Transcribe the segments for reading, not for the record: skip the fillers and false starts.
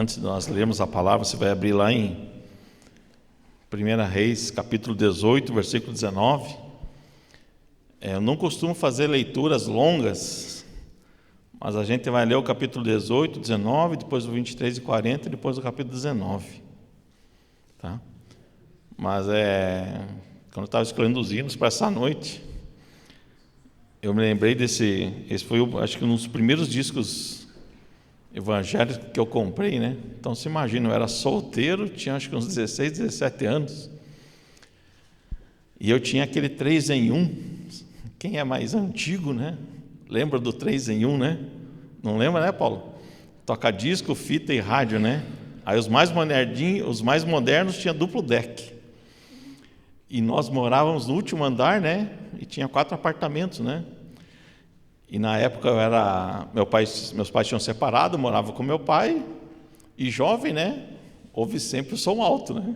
Antes de nós lermos a palavra, você vai abrir lá em 1 Reis, capítulo 18, versículo 19. Eu não costumo fazer leituras longas, mas a gente vai ler o capítulo 18, 19, depois o 23 e 40, e depois o capítulo 19. Tá? Mas quando eu estava escolhendo os hinos para essa noite, eu me lembrei esse foi, acho que um dos primeiros discos evangélicos que eu comprei, né? Então, se imagina, eu era solteiro, tinha acho que uns 16, 17 anos, e eu tinha aquele 3 em 1. Quem é mais antigo, né? Lembra do 3 em 1, né? Não lembra, né, Paulo? Toca disco, fita e rádio, né? Aí os mais modernos tinham duplo deck. E nós morávamos no último andar, né? E tinha 4 apartamentos, né? E na época meus pais tinham separado, eu morava com meu pai, e jovem, né? Ouve sempre o som alto, né?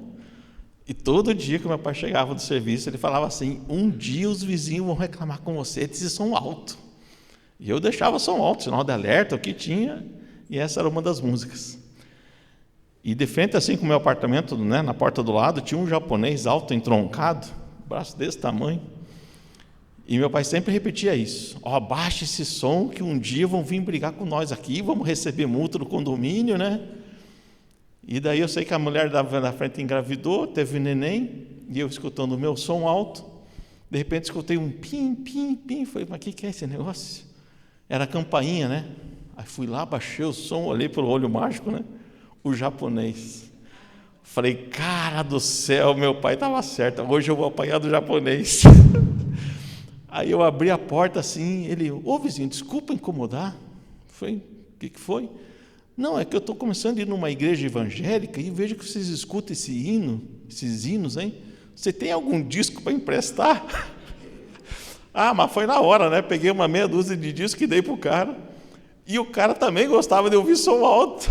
E todo dia que meu pai chegava do serviço, ele falava assim: um dia os vizinhos vão reclamar com você desse som alto. E eu deixava o som alto, sinal de alerta, o que tinha, e essa era uma das músicas. E de frente, assim, com o meu apartamento, né, na porta do lado, tinha um japonês alto, entroncado, braço desse tamanho. E meu pai sempre repetia isso: abaixa esse som que um dia vão vir brigar com nós aqui, vamos receber multa do condomínio, né? E daí eu sei que a mulher da frente engravidou, teve neném, e eu escutando o meu som alto, de repente escutei um pim, pim, pim. Falei: mas o que é esse negócio? Era a campainha, né? Aí fui lá, baixei o som, olhei pelo olho mágico, né? O japonês. Falei: cara do céu, meu pai estava certo, hoje eu vou apanhar do japonês. Aí eu abri a porta assim, ele: ô vizinho, desculpa incomodar. Falei: o que foi? Não, é que eu estou começando a ir numa igreja evangélica e vejo que vocês escutam esses hinos, hein? Você tem algum disco para emprestar? Ah, mas foi na hora, né? Peguei uma meia dúzia de discos e dei para o cara. E o cara também gostava de ouvir som alto.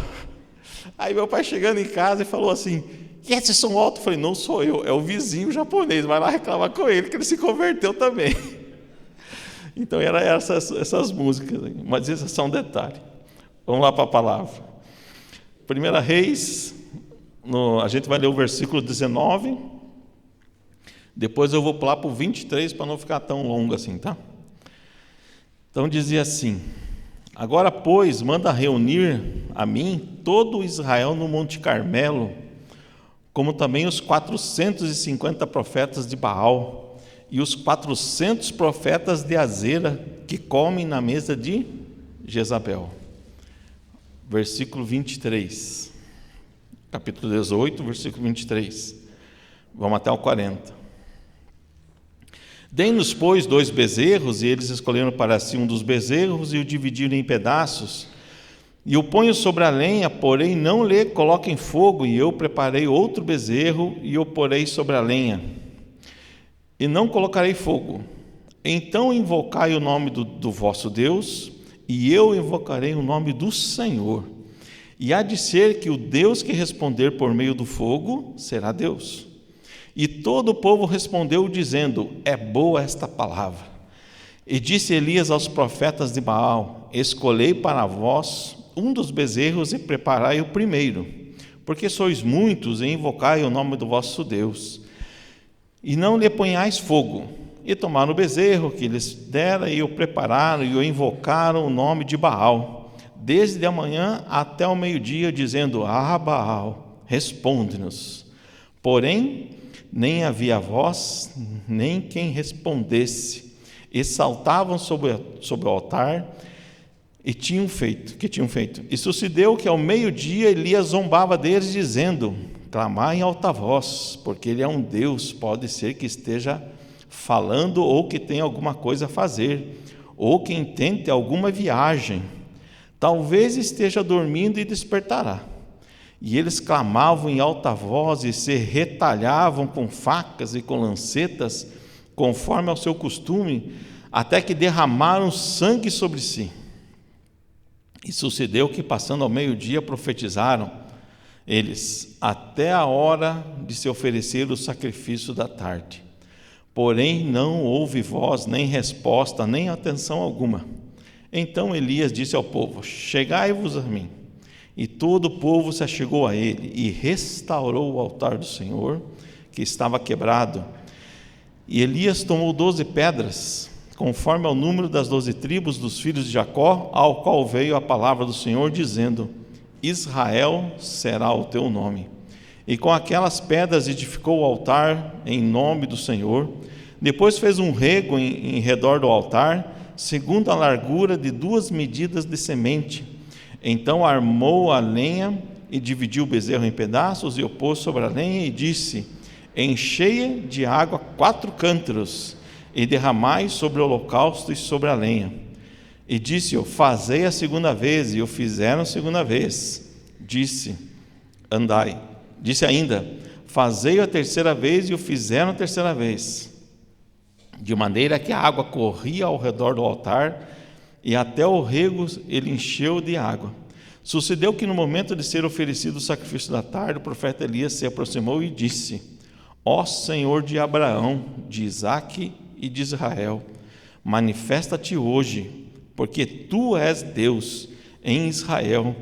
Aí meu pai chegando em casa e falou assim: e esse som alto? Eu falei: não sou eu, é o vizinho japonês, vai lá reclamar com ele, que ele se converteu também. Então eram essas músicas, mas isso é só um detalhe. Vamos lá para a palavra. 1 Reis, a gente vai ler o versículo 19, depois eu vou pular para o 23 para não ficar tão longo assim, tá? Então dizia assim: agora, pois, manda reunir a mim todo Israel no Monte Carmelo, como também os 450 profetas de Baal e os 400 profetas de Azera que comem na mesa de Jezabel. Versículo 23, capítulo 18, versículo 23, vamos até o 40. Deem-nos, pois, 2 bezerros, e eles escolheram para si um dos bezerros e o dividiram em pedaços, e o ponho sobre a lenha, porém não lhe coloquem fogo, e eu preparei outro bezerro e o porei sobre a lenha, e não colocarei fogo. Então invocai o nome do vosso Deus, e eu invocarei o nome do Senhor. E há de ser que o Deus que responder por meio do fogo será Deus. E todo o povo respondeu dizendo: é boa esta palavra. E disse Elias aos profetas de Baal: escolhei para vós um dos bezerros e preparai o primeiro, porque sois muitos, e invocai o nome do vosso Deus. E não lhe ponhais fogo. E tomaram o bezerro que lhes dera, e o prepararam, e o invocaram o nome de Baal, desde a manhã até o meio-dia, dizendo: ah, Baal, responde-nos. Porém, nem havia voz, nem quem respondesse. E saltavam sobre o altar, e tinham feito. E sucedeu que ao meio-dia Elias zombava deles, dizendo: clamai em alta voz, porque ele é um Deus, pode ser que esteja falando, ou que tenha alguma coisa a fazer, ou que intente alguma viagem. Talvez esteja dormindo e despertará. E eles clamavam em alta voz e se retalhavam com facas e com lancetas, conforme ao seu costume, até que derramaram sangue sobre si. E sucedeu que, passando ao meio-dia, profetizaram eles, até a hora de se oferecer o sacrifício da tarde. Porém não houve voz, nem resposta, nem atenção alguma. Então Elias disse ao povo: chegai-vos a mim. E todo o povo se achegou a ele e restaurou o altar do Senhor, que estava quebrado. E Elias tomou 12 pedras, conforme ao número das 12 tribos dos filhos de Jacó, ao qual veio a palavra do Senhor, dizendo: Israel será o teu nome. E com aquelas pedras edificou o altar em nome do Senhor. Depois fez um rego em redor do altar, segundo a largura de 2 medidas de semente. Então armou a lenha e dividiu o bezerro em pedaços e o pôs sobre a lenha e disse: Enchei de água 4 cântaros e derramai sobre o holocausto e sobre a lenha. E disse-o: Fazei a segunda vez, e o fizeram a segunda vez. Disse: Andai. Disse ainda: Fazei a terceira vez, e o fizeram a terceira vez. De maneira que a água corria ao redor do altar, e até o rego ele encheu de água. Sucedeu que no momento de ser oferecido o sacrifício da tarde, o profeta Elias se aproximou e disse: Ó Senhor de Abraão, de Isaque e de Israel, manifesta-te hoje, porque tu és Deus em Israel,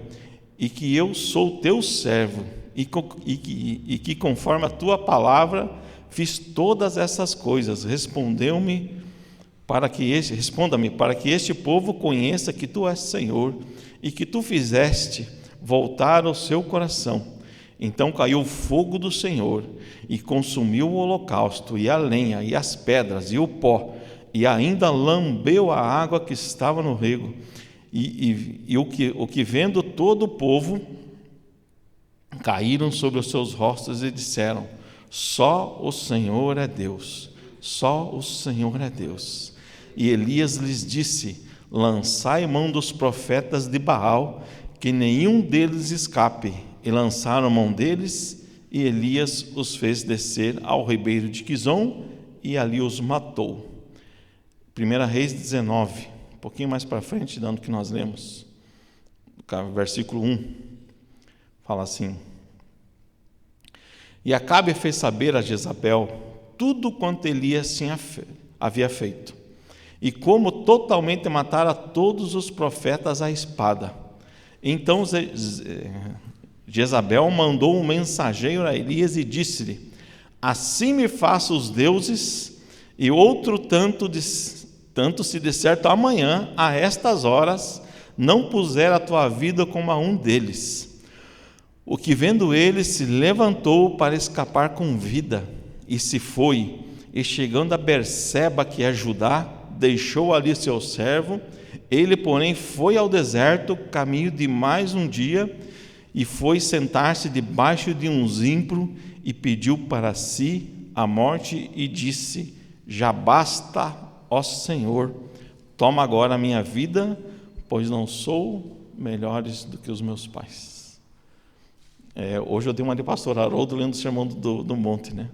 e que eu sou teu servo, e que conforme a tua palavra fiz todas essas coisas. Responda-me para que este povo conheça que tu és Senhor, e que tu fizeste voltar o seu coração. Então caiu o fogo do Senhor e consumiu o holocausto, e a lenha, e as pedras, e o pó, e ainda lambeu a água que estava no rego. E o que vendo todo o povo, caíram sobre os seus rostos e disseram: Só o Senhor é Deus, só o Senhor é Deus. E Elias lhes disse: Lançai mão dos profetas de Baal, que nenhum deles escape. E lançaram mão deles, e Elias os fez descer ao ribeiro de Quizom, e ali os matou. 1 Reis 19, um pouquinho mais para frente, dando o que nós lemos, versículo 1, fala assim: E Acabe fez saber a Jezabel tudo quanto Elias havia feito, e como totalmente matara todos os profetas à espada. Então Jezabel mandou um mensageiro a Elias e disse-lhe: Assim me faça os deuses, e outro tanto se de certo amanhã, a estas horas, não puser a tua vida como a um deles. O que vendo ele se levantou para escapar com vida, e se foi, e chegando a Berseba, que é Judá, deixou ali seu servo. Ele, porém, foi ao deserto, caminho de mais um dia, e foi sentar-se debaixo de um zimbro, e pediu para si a morte, e disse: Já basta, ó Senhor, toma agora a minha vida, pois não sou melhores do que os meus pais. Hoje eu dei uma de pastor Haroldo lendo o sermão do monte, né?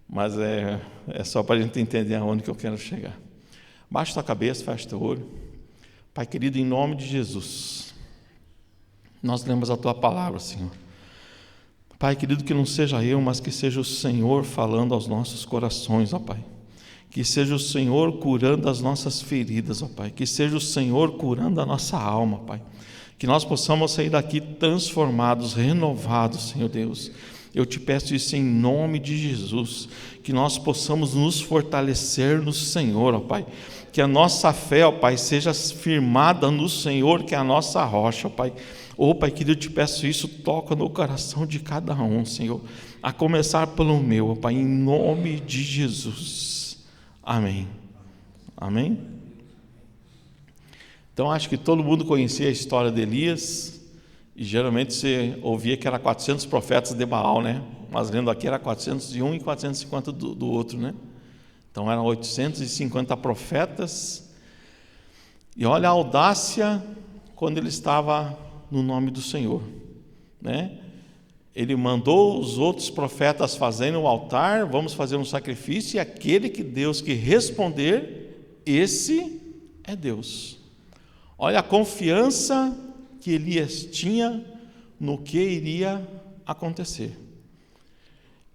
Mas é só para a gente entender aonde que eu quero chegar. Baixa tua cabeça, fecha teu olho. Pai querido, em nome de Jesus, nós lemos a tua palavra, Senhor. Pai querido, que não seja eu, mas que seja o Senhor falando aos nossos corações, ó Pai. Que seja o Senhor curando as nossas feridas, ó Pai. Que seja o Senhor curando a nossa alma, Pai. Que nós possamos sair daqui transformados, renovados, Senhor Deus. Eu te peço isso em nome de Jesus. Que nós possamos nos fortalecer no Senhor, ó Pai. Que a nossa fé, ó Pai, seja firmada no Senhor, que é a nossa rocha, ó Pai. Ó Pai querido, eu te peço isso, toca no coração de cada um, Senhor. A começar pelo meu, ó Pai, em nome de Jesus. Amém. Amém? Então, acho que todo mundo conhecia a história de Elias, e geralmente você ouvia que era 400 profetas de Baal, né? Mas lendo aqui era 401 e 450 do outro, né? Então eram 850 profetas, e olha a audácia quando ele estava no nome do Senhor, né? Ele mandou os outros profetas fazerem o altar, vamos fazer um sacrifício, e aquele que Deus que responder, esse é Deus. Olha a confiança que Elias tinha no que iria acontecer.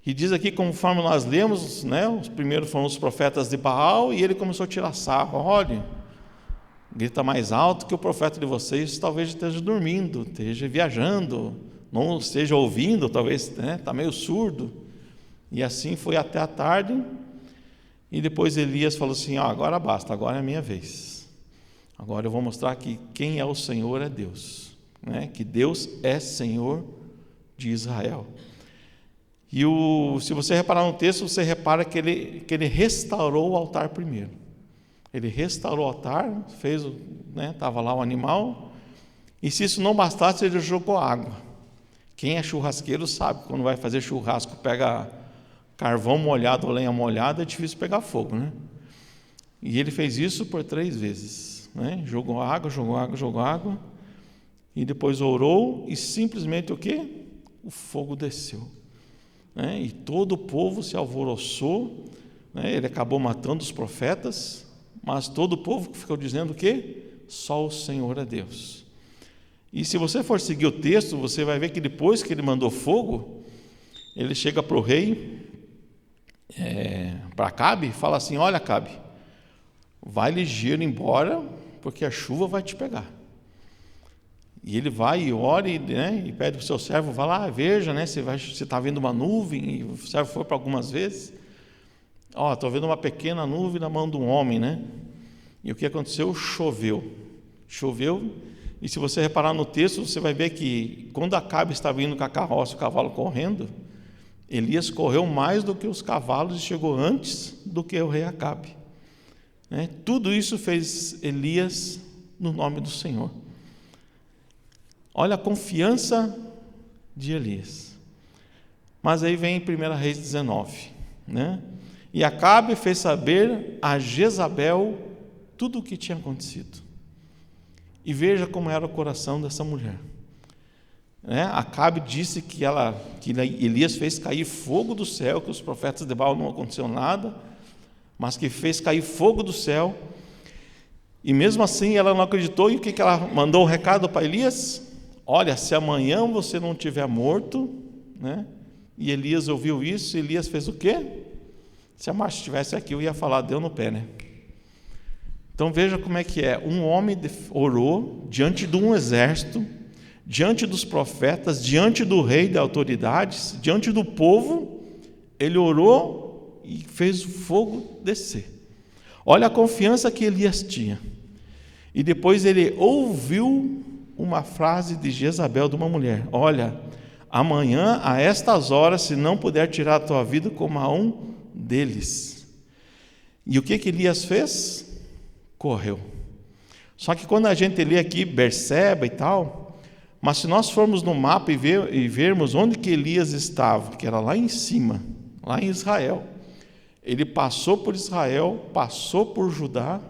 E diz aqui, conforme nós lemos, né, os primeiros foram os profetas de Baal, e ele começou a tirar sarro. Olha, grita mais alto que o profeta de vocês talvez esteja dormindo, esteja viajando, não esteja ouvindo, talvez está meio surdo. E assim foi até a tarde, e depois Elias falou assim: agora basta, agora é a minha vez. Agora eu vou mostrar que quem é o Senhor é Deus, né? Que Deus é Senhor de Israel. E se você reparar no texto, você repara que ele restaurou o altar primeiro. Ele restaurou o altar, fez, estava lá o animal, e se isso não bastasse, ele jogou água. Quem é churrasqueiro sabe, quando vai fazer churrasco, pega carvão molhado ou lenha molhada, é difícil pegar fogo, né? E ele fez isso por 3 vezes, né? Jogou água, e depois orou, e simplesmente o quê? O fogo desceu, né? E todo o povo se alvoroçou, né? Ele acabou matando os profetas, mas todo o povo ficou dizendo o quê? Só o Senhor é Deus. E se você for seguir o texto, você vai ver que depois que ele mandou fogo, ele chega para o rei, para Acabe, e fala assim: olha, Acabe, vai ligeiro embora, porque a chuva vai te pegar. E ele vai e ora, e pede para o seu servo: vai lá, veja, se está vendo uma nuvem. E o servo foi para algumas vezes: estou vendo uma pequena nuvem na mão de um homem, né? E o que aconteceu? Choveu, e se você reparar no texto, você vai ver que quando Acabe estava indo com a carroça e o cavalo correndo, Elias correu mais do que os cavalos e chegou antes do que o rei Acabe, né? Tudo isso fez Elias no nome do Senhor. Olha a confiança de Elias. Mas aí vem 1 Reis 19, né? E Acabe fez saber a Jezabel tudo o que tinha acontecido. E veja como era o coração dessa mulher, né? Acabe disse que Elias fez cair fogo do céu, que os profetas de Baal não aconteceu nada, mas que fez cair fogo do céu. E mesmo assim ela não acreditou. E o que ela mandou o recado para Elias? Olha, se amanhã você não estiver morto, né? E Elias ouviu isso, e Elias fez o quê? Se a Márcia estivesse aqui, eu ia falar: deu no pé, né? Então veja como é que é. Um homem orou diante de um exército, diante dos profetas, diante do rei, de autoridades, diante do povo. Ele orou e fez o fogo descer. Olha a confiança que Elias tinha. E depois ele ouviu uma frase de Jezabel, de uma mulher: olha, amanhã a estas horas, se não puder tirar a tua vida, como a um deles. E o que Elias fez? Correu. Só que quando a gente lê aqui Berseba e tal, mas se nós formos no mapa e vermos onde que Elias estava, que era lá em cima, lá em Israel, ele passou por Israel, passou por Judá,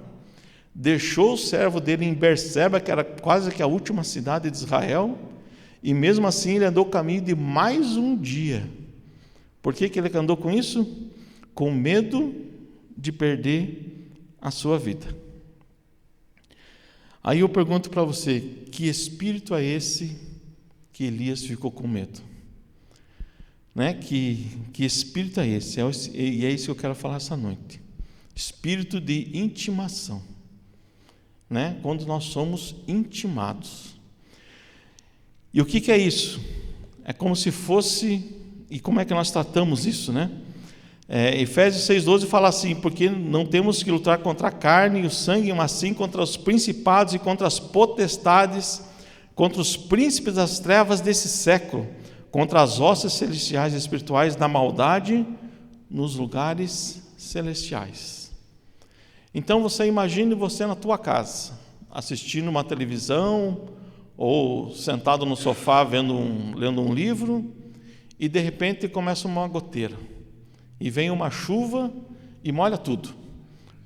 deixou o servo dele em Berseba, que era quase que a última cidade de Israel, e mesmo assim ele andou o caminho de mais um dia. Por que ele andou com isso? Com medo de perder a sua vida. Aí eu pergunto para você: que espírito é esse que Elias ficou com medo? Né? Que espírito é esse? E é isso que eu quero falar essa noite. Espírito de intimação, né? Quando nós somos intimados. E o que é isso? É como se fosse... E como é que nós tratamos isso, né? Efésios 6,12 fala assim: porque não temos que lutar contra a carne e o sangue, mas sim contra os principados e contra as potestades, contra os príncipes das trevas desse século, contra as hostes celestiais e espirituais da maldade nos lugares celestiais. Então você imagine você na tua casa, assistindo uma televisão, ou sentado no sofá lendo um livro, e de repente começa uma goteira, e vem uma chuva e molha tudo.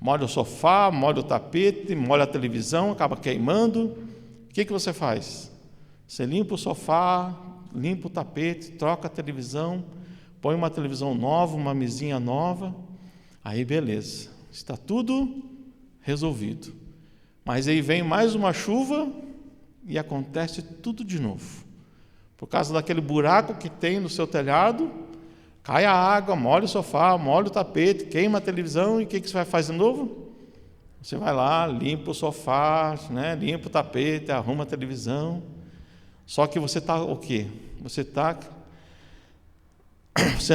Molha o sofá, molha o tapete, molha a televisão, acaba queimando. O que você faz? Você limpa o sofá, limpa o tapete, troca a televisão, põe uma televisão nova, uma mesinha nova. Aí beleza, está tudo resolvido. Mas aí vem mais uma chuva e acontece tudo de novo. Por causa daquele buraco que tem no seu telhado, cai a água, molha o sofá, molha o tapete, queima a televisão, e o que você vai fazer de novo? Você vai lá, limpa o sofá, né? Limpa o tapete, arruma a televisão. Só que você está o quê? Você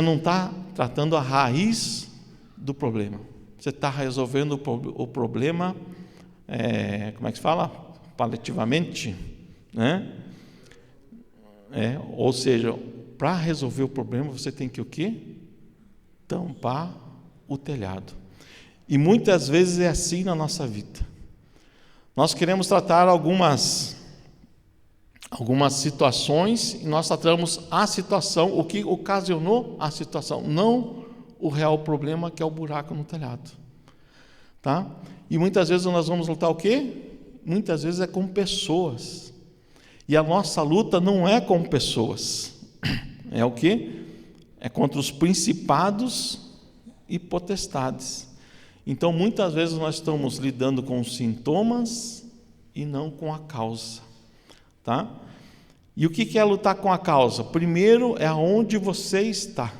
não está tratando a raiz do problema. Você está resolvendo o problema, como é que se fala? Paliativamente, né? Ou seja, para resolver o problema você tem que o quê? Tampar o telhado. E muitas vezes é assim na nossa vida. Nós queremos tratar algumas situações e nós tratamos a situação, o que ocasionou a situação, não o real problema, que é o buraco no telhado. Tá? E muitas vezes nós vamos lutar o quê? Muitas vezes é com pessoas. E a nossa luta não é com pessoas. É o quê? É contra os principados e potestades. Então, muitas vezes nós estamos lidando com os sintomas e não com a causa. Tá? E o que é lutar com a causa? Primeiro é aonde você está.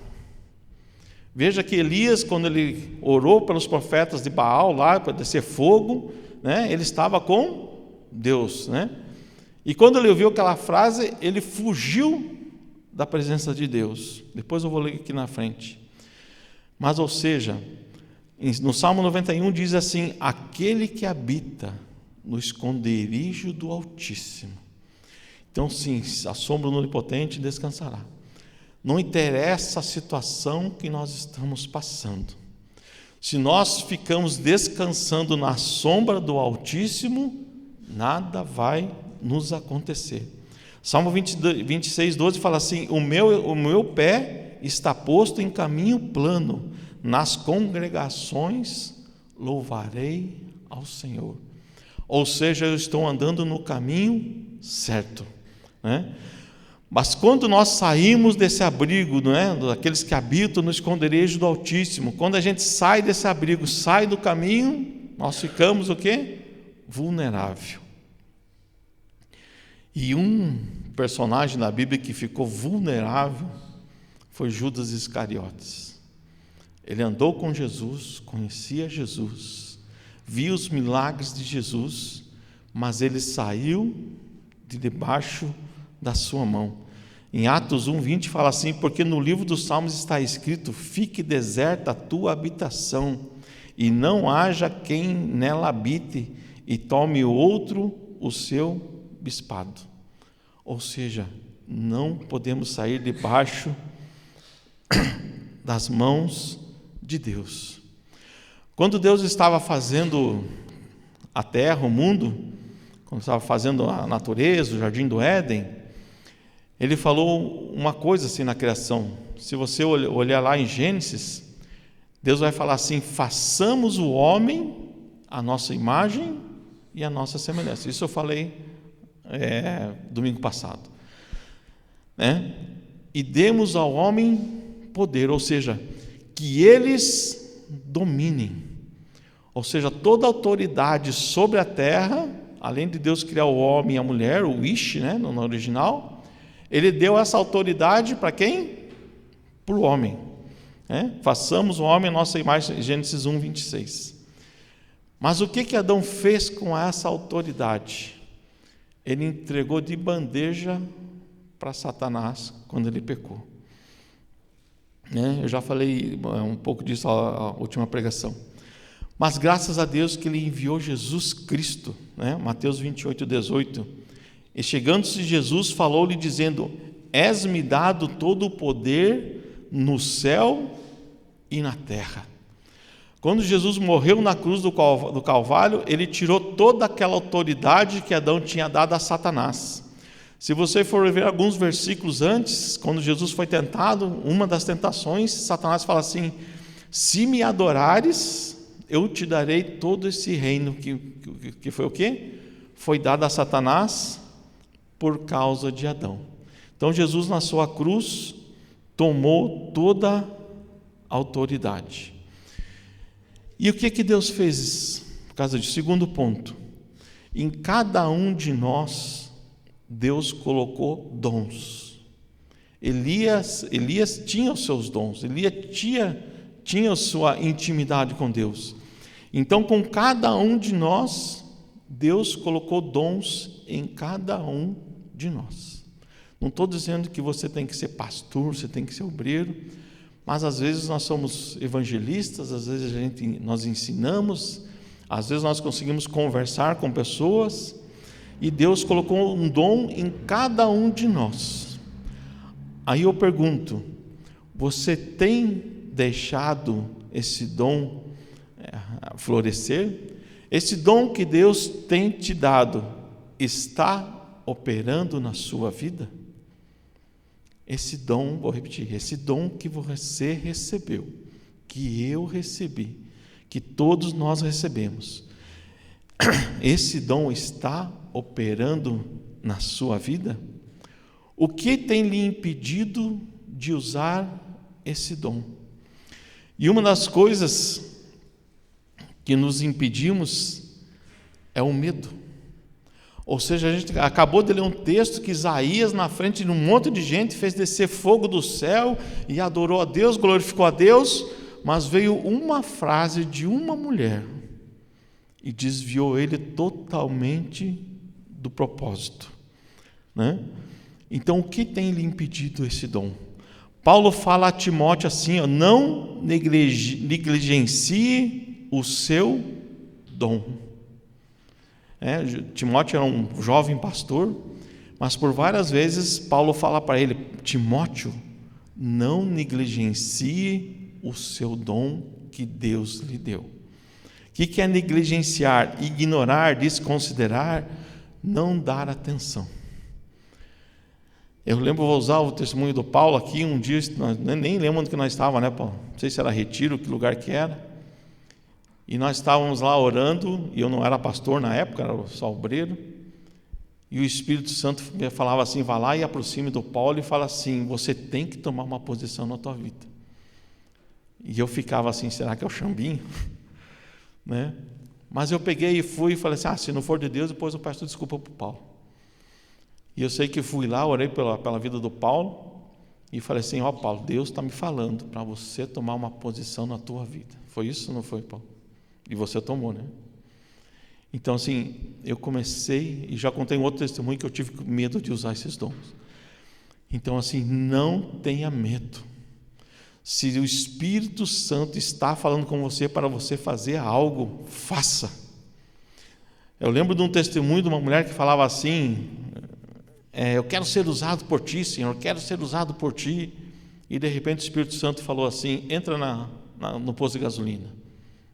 Veja que Elias, quando ele orou pelos profetas de Baal lá para descer fogo, né, ele estava com Deus, né? E quando ele ouviu aquela frase, ele fugiu da presença de Deus. Depois eu vou ler aqui na frente. Mas, ou seja, no Salmo 91 diz assim: aquele que habita no esconderijo do Altíssimo. Então, sim, a sombra do Onipotente descansará. Não interessa a situação que nós estamos passando. Se nós ficamos descansando na sombra do Altíssimo, nada vai nos acontecer. Salmo 26, 12 fala assim: o meu pé está posto em caminho plano, nas congregações louvarei ao Senhor. Ou seja, eu estou andando no caminho certo, né? Mas quando nós saímos desse abrigo, né, daqueles que habitam no esconderijo do Altíssimo, quando a gente sai desse abrigo, sai do caminho, nós ficamos o quê? Vulnerável. E um personagem na Bíblia que ficou vulnerável foi Judas Iscariotes. Ele andou com Jesus, conhecia Jesus, viu os milagres de Jesus, mas ele saiu de debaixo da sua mão. Em Atos 1:20 fala assim: porque no livro dos Salmos está escrito: fique deserta a tua habitação, e não haja quem nela habite, e tome outro o seu bispado. Ou seja, não podemos sair debaixo das mãos de Deus. Quando Deus estava fazendo a terra, o mundo, quando estava fazendo a natureza, o jardim do Éden, ele falou uma coisa assim na criação. Se você olhar lá em Gênesis, Deus vai falar assim: façamos o homem a nossa imagem e a nossa semelhança. Isso eu falei domingo passado, né? E demos ao homem poder, ou seja, que eles dominem. Ou seja, toda autoridade sobre a terra, além de Deus criar o homem e a mulher, o Ish, né, no original, ele deu essa autoridade para quem? Para o homem. Façamos o homem a nossa imagem, Gênesis 1:26. Mas o que Adão fez com essa autoridade? Ele entregou de bandeja para Satanás quando ele pecou. Eu já falei um pouco disso na última pregação. Mas graças a Deus que ele enviou Jesus Cristo, Mateus 28:18. E chegando-se Jesus, falou-lhe dizendo: és-me dado todo o poder no céu e na terra. Quando Jesus morreu na cruz do Calvário, ele tirou toda aquela autoridade que Adão tinha dado a Satanás. Se você for ver alguns versículos antes, quando Jesus foi tentado, uma das tentações, Satanás fala assim: se me adorares, eu te darei todo esse reino que foi o quê? Foi dado a Satanás por causa de Adão. Então Jesus na sua cruz tomou toda a autoridade. E o que Deus fez por causa disso? Segundo ponto: em cada um de nós Deus colocou dons. Elias tinha os seus dons, Elias tinha a sua intimidade com Deus. Então, com cada um de nós, Deus colocou dons em cada um de nós. Não estou dizendo que você tem que ser pastor, você tem que ser obreiro, mas às vezes nós somos evangelistas, às vezes nós ensinamos, às vezes nós conseguimos conversar com pessoas, e Deus colocou um dom em cada um de nós. Aí eu pergunto, você tem deixado esse dom florescer? Esse dom que Deus tem te dado está operando na sua vida? Esse dom, vou repetir, esse dom que você recebeu, que eu recebi, que todos nós recebemos, esse dom está operando na sua vida? O que tem lhe impedido de usar esse dom? E uma das coisas que nos impedimos é o medo. Ou seja, a gente acabou de ler um texto que Isaías, na frente de um monte de gente, fez descer fogo do céu e adorou a Deus, glorificou a Deus, mas veio uma frase de uma mulher e desviou ele totalmente do propósito, né? Então, o que tem lhe impedido esse dom? Paulo fala a Timóteo assim, não negligencie o seu dom. Timóteo era um jovem pastor, mas por várias vezes Paulo fala para ele, Timóteo, não negligencie o seu dom que Deus lhe deu. O que é negligenciar? Ignorar, desconsiderar, não dar atenção. Eu lembro, vou usar o testemunho do Paulo aqui, um dia, nem lembro onde que nós estávamos, né, Paulo? Não sei se era retiro, que lugar que era. E nós estávamos lá orando, e eu não era pastor na época, era só obreiro, e o Espírito Santo me falava assim, vá lá e aproxime do Paulo e fala assim, você tem que tomar uma posição na tua vida. E eu ficava assim, será que é o Xambinho? Né? Mas eu peguei e fui e falei assim, se não for de Deus, depois eu peço desculpa para o Paulo. E eu sei que fui lá, orei pela vida do Paulo, e falei assim, Paulo, Deus está me falando para você tomar uma posição na tua vida. Foi isso ou não foi, Paulo? E você tomou, né? Então, assim, eu comecei, e já contei um outro testemunho que eu tive medo de usar esses dons. Então, assim, não tenha medo. Se o Espírito Santo está falando com você para você fazer algo, faça. Eu lembro de um testemunho de uma mulher que falava assim, eu quero ser usado por ti, Senhor, quero ser usado por ti. E de repente o Espírito Santo falou assim, entra no posto de gasolina.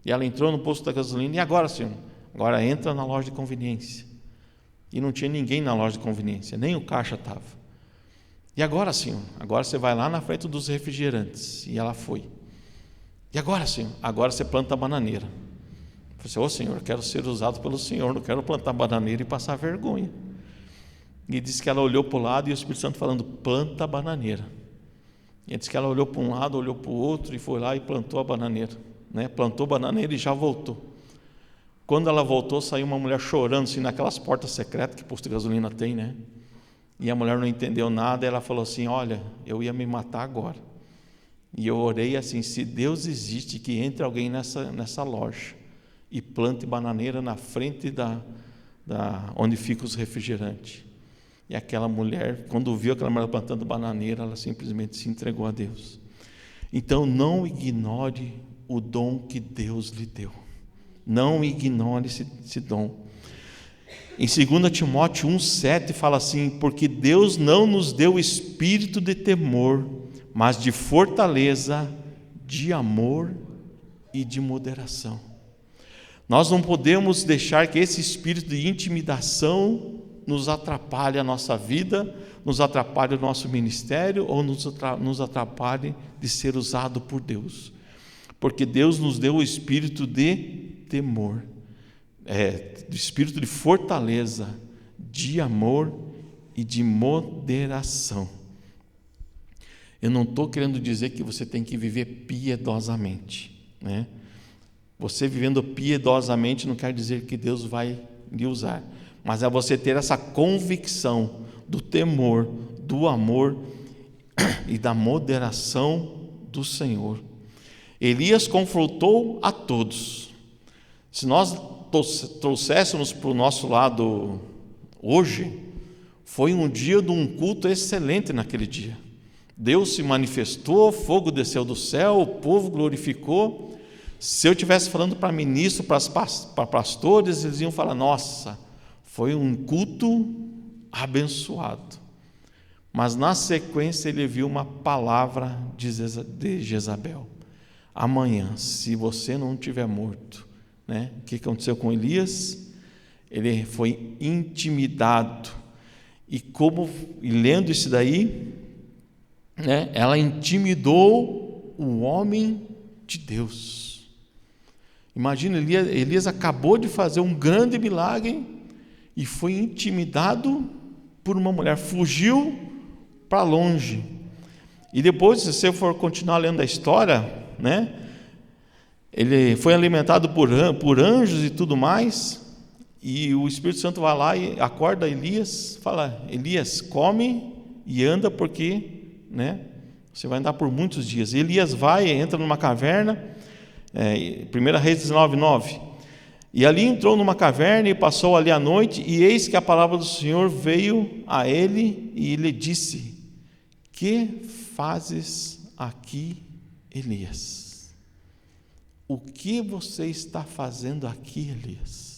E ela entrou no posto da gasolina, e agora, Senhor? Agora entra na loja de conveniência. E não tinha ninguém na loja de conveniência, nem o caixa estava. E agora, Senhor? Agora você vai lá na frente dos refrigerantes. E ela foi. E agora, Senhor? Agora você planta a bananeira. Eu falei, Senhor, eu quero ser usado pelo Senhor, não quero plantar bananeira e passar vergonha. E disse que ela olhou para o lado e o Espírito Santo falando, planta a bananeira. E disse que ela olhou para um lado, olhou para o outro e foi lá e plantou a bananeira. Plantou bananeira e já voltou. Quando ela voltou, saiu uma mulher chorando assim, naquelas portas secretas que posto de gasolina tem, né? E a mulher não entendeu nada, e ela falou assim, olha, eu ia me matar agora. E eu orei assim, se Deus existe, que entre alguém nessa loja e plante bananeira na frente da onde ficam os refrigerantes. E aquela mulher, quando viu aquela mulher plantando bananeira, ela simplesmente se entregou a Deus. Então não ignore o dom que Deus lhe deu. Não ignore esse dom. Em 2 Timóteo 1,7 fala assim, porque Deus não nos deu espírito de temor, mas de fortaleza, de amor e de moderação. Nós não podemos deixar que esse espírito de intimidação nos atrapalhe a nossa vida, nos atrapalhe o nosso ministério ou nos atrapalhe de ser usado por Deus. Porque Deus nos deu o espírito de temor, do espírito de fortaleza, de amor e de moderação. Eu não estou querendo dizer que você tem que viver piedosamente, né? Você vivendo piedosamente não quer dizer que Deus vai lhe usar, mas é você ter essa convicção do temor, do amor e da moderação do Senhor. Elias confrontou a todos. Se nós trouxéssemos para o nosso lado hoje, foi um dia de um culto excelente naquele dia. Deus se manifestou, fogo desceu do céu, o povo glorificou. Se eu estivesse falando para ministro, para pastores, eles iam falar: nossa, foi um culto abençoado. Mas na sequência ele viu uma palavra de Jezabel: amanhã, se você não tiver morto, né? O que aconteceu com Elias? Ele foi intimidado. E lendo isso daí, né, ela intimidou o homem de Deus. Imagina, Elias acabou de fazer um grande milagre e foi intimidado por uma mulher, fugiu para longe. E depois, se você for continuar lendo a história, né, ele foi alimentado por anjos e tudo mais, e o Espírito Santo vai lá e acorda Elias, fala: Elias, come e anda, porque, né, você vai andar por muitos dias. E Elias vai, entra numa caverna, 1 Reis 19:9, e ali entrou numa caverna e passou ali a noite, e eis que a palavra do Senhor veio a ele, e ele disse: que fazes aqui, Elias? O que você está fazendo aqui, Elias?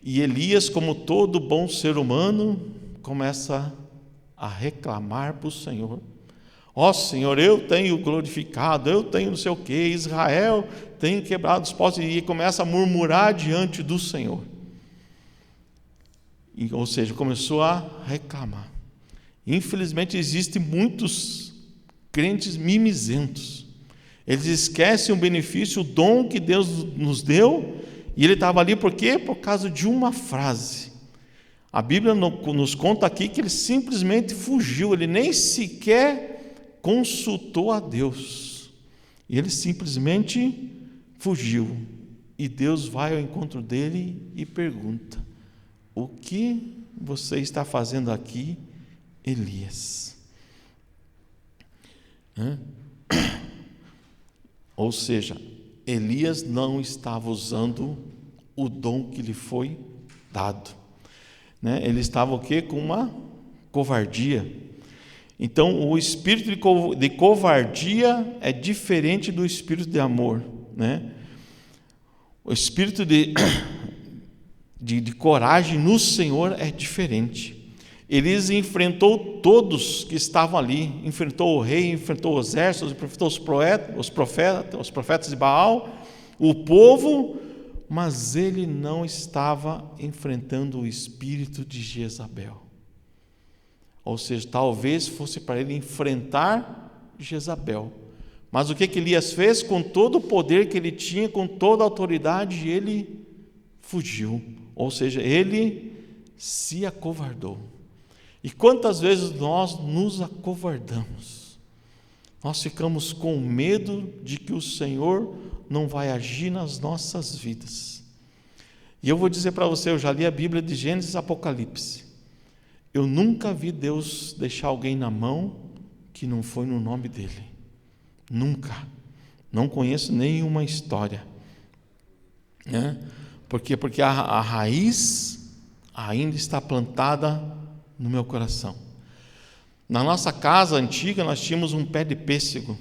E Elias, como todo bom ser humano, começa a reclamar para o Senhor: ó Senhor, eu tenho glorificado, eu tenho não sei o que, Israel tem quebrado os postes, e começa a murmurar diante do Senhor. Ou seja, começou a reclamar. Infelizmente existem muitos crentes mimizentos. Eles esquecem o benefício, o dom que Deus nos deu, e ele estava ali por quê? Por causa de uma frase. A Bíblia nos conta aqui que ele simplesmente fugiu, ele nem sequer consultou a Deus, e ele simplesmente fugiu. E Deus vai ao encontro dele e pergunta: o que você está fazendo aqui, Elias? Ou seja, Elias não estava usando o dom que lhe foi dado, né? Ele estava o quê? Com uma covardia. Então, o espírito de covardia é diferente do espírito de amor, né? O espírito de coragem no Senhor é diferente. Elias enfrentou todos que estavam ali, enfrentou o rei, enfrentou os exércitos, enfrentou os profetas de Baal, o povo, mas ele não estava enfrentando o espírito de Jezabel. Ou seja, talvez fosse para ele enfrentar Jezabel. Mas o que Elias fez? Com todo o poder que ele tinha, com toda a autoridade, ele fugiu. Ou seja, ele se acovardou. E quantas vezes nós nos acovardamos? Nós ficamos com medo de que o Senhor não vai agir nas nossas vidas. E eu vou dizer para você, eu já li a Bíblia de Gênesis e Apocalipse. Eu nunca vi Deus deixar alguém na mão que não foi no nome dele. Nunca. Não conheço nenhuma história. Por quê? Porque a raiz ainda está plantada no meu coração. Na nossa casa antiga nós tínhamos um pé de pêssego,